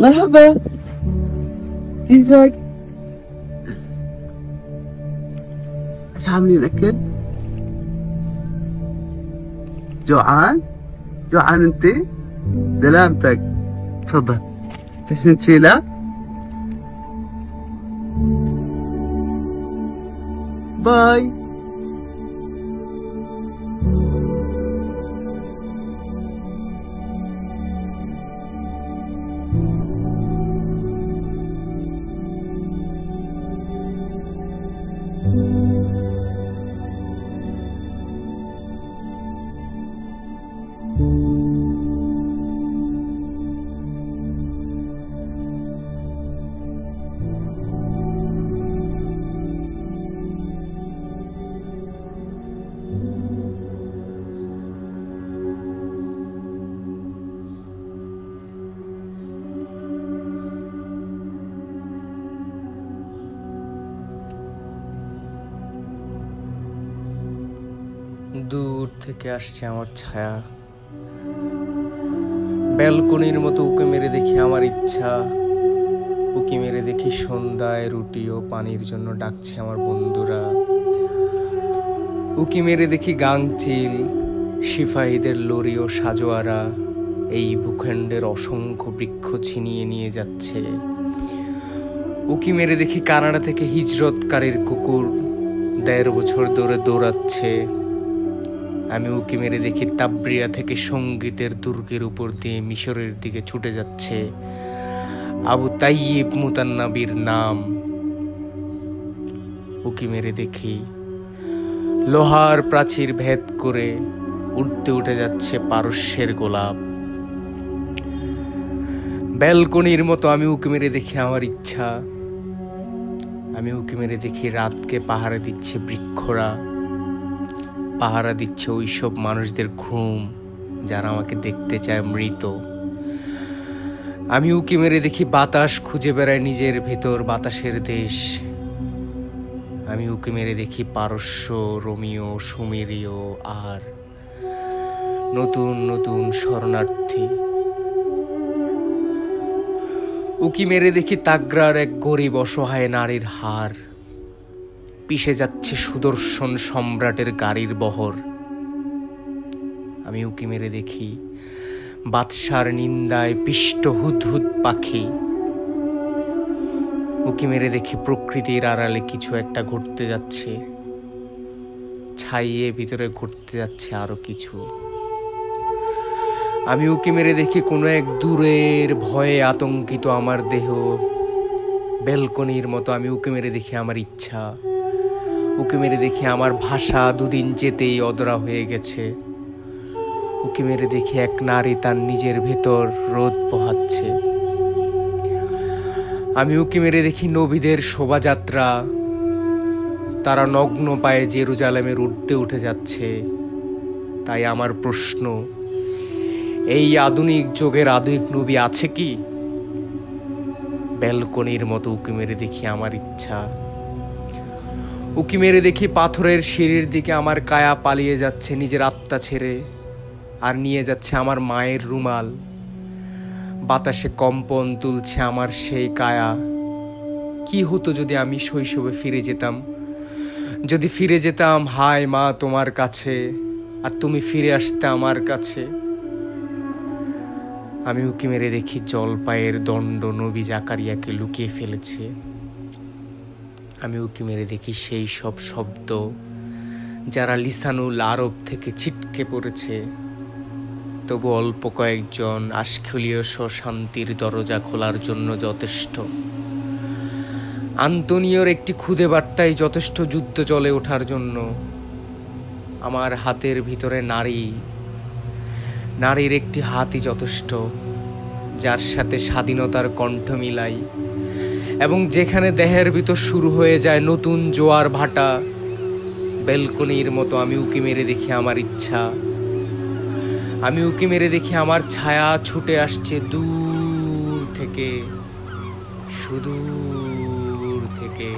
مرحبا، كيفك؟ ايش عاملين اكل؟ جوعان؟ جوعان انت؟ سلامتك، تفضل. بدك نشيلها؟ باي. দূর থেকে আসছে আমার ছায়া, ব্যালকনির মতো উঁকি মেরে দেখি আমার ইচ্ছা। উঁকি মেরে দেখি সন্ধ্যায় রুটি ও পানির জন্য ডাকছে আমার বন্ধুরা। উঁকি মেরে দেখি গাংচিল, সিপাহীদের লরি ও সাজোয়ারা এই ভূখণ্ডের অসংখ্য বৃক্ষ ছিনিয়ে নিয়ে যাচ্ছে। উঁকি মেরে দেখি কানাডা থেকে হিজরতকারীর কুকুর ১.৫ বছর ধরে দৌড়াচ্ছে। আমি উঁকি মেরে দেখি তাবরিয়া থেকে সঙ্গীতের দুর্গের উপর দিয়ে মিশরের দিকে ছুটে যাচ্ছে আবু তাইয়িব মুতান্নাবির নাম। উঁকি মেরে দেখি লোহার প্রাচীর ভেদ করে উঠতে উঠে যাচ্ছে পারস্যের গোলাপ। ব্যালকনির মতো আমি উঁকি মেরে দেখি আমার ইচ্ছা। আমি উঁকি মেরে দেখি রাতকে পাহারা দিচ্ছে বৃক্ষরা, পাহারা দিচ্ছে ওইসব মানুষদের ঘুম যারা আমাকে দেখতে চায় মৃত। আমি উঁকি মেরে দেখি বাতাস খুঁজে বেড়ায় নিজের ভেতর বাতাসের দেশ। আমি উঁকি মেরে দেখি পারস্য, রোমিও, সুমেরীয় আর নতুন নতুন শরণার্থী। উঁকি মেরে দেখি তাগরার এক গরিব অসহায় নারীর হার, পিষে যাচ্ছে সুদর্শন সম্রাটের গাড়ির বহর। আমি উঁকি মেরে দেখি বাদশার নিন্দায় পিষ্ট হুদহুদ পাখি। উঁকি মেরে দেখি প্রকৃতির আড়ালে কিছু একটা ঘটতে যাচ্ছে, ছাইয়ে ভিতরে ঘটতে যাচ্ছে আরো কিছু। আমি উঁকি মেরে দেখি কোনো এক দূরের ভয়ে আতঙ্কিত আমার দেহ। ব্যালকনির মতো আমি উঁকি মেরে দেখি আমার ইচ্ছা। উঁকি মেরে দেখি আমার ভাষা দুদিন যেতেই অধরা হয়ে গেছে। উঁকি মেরে দেখি এক নারী তার নিজের ভেতর রোদ পোহাচ্ছে। আমি উঁকি মেরে দেখি নবীদের শোভাযাত্রা, তারা নগ্ন পায়ে জেরুজালেমের ঊর্ধ্বে উঠে যাচ্ছে। তাই আমার প্রশ্ন, এই আধুনিক যুগের আধুনিক নবী আছে কি? ব্যালকনির মতো উঁকি মেরে দেখি আমার ইচ্ছা। উঁকি মেরে দেখি পাথরের সিঁড়ির দিকে আমার কায়া পালিয়ে যাচ্ছে নিজের আত্মা ছেড়ে, আর নিয়ে যাচ্ছে আমার মায়ের রুমাল। বাতাসে কম্পন তুলছে আমার সেই কায়া। কি হতো যদি আমি শৈশবে ফিরে যেতাম, যদি ফিরে যেতাম হায় মা তোমার কাছে, আর তুমি ফিরে আসতে আমার কাছে। আমি উঁকি মেরে দেখি জলপাইয়ের দণ্ড নবী জাকারিয়াকে লুকিয়ে ফেলেছে। আমি উঁকি মেরে দেখি সেই সব শব্দ যারা লিসানুল আরব থেকে ছিটকে পড়েছে, তবু অল্প কয়েকজন আশখুলীয় শান্তির দরজা খোলার জন্য যথেষ্ট। আন্তোনিওর একটি খুদে বার্তায় যথেষ্ট যুদ্ধ চলে ওঠার জন্য। আমার হাতের ভিতরে নারীর একটি হাতই যথেষ্ট, যার সাথে স্বাধীনতার কণ্ঠ মিলাই, এবং যেখানে দেহের ভিতর শুরু হয়ে যায় নতুন জোয়ার ভাটা। ব্যালকনির মতো আমি উঁকি মেরে দেখি আমার ইচ্ছা। আমি উঁকি মেরে দেখি আমার ছায়া ছুটে আসছে দূর থেকে, সুদূর থেকে।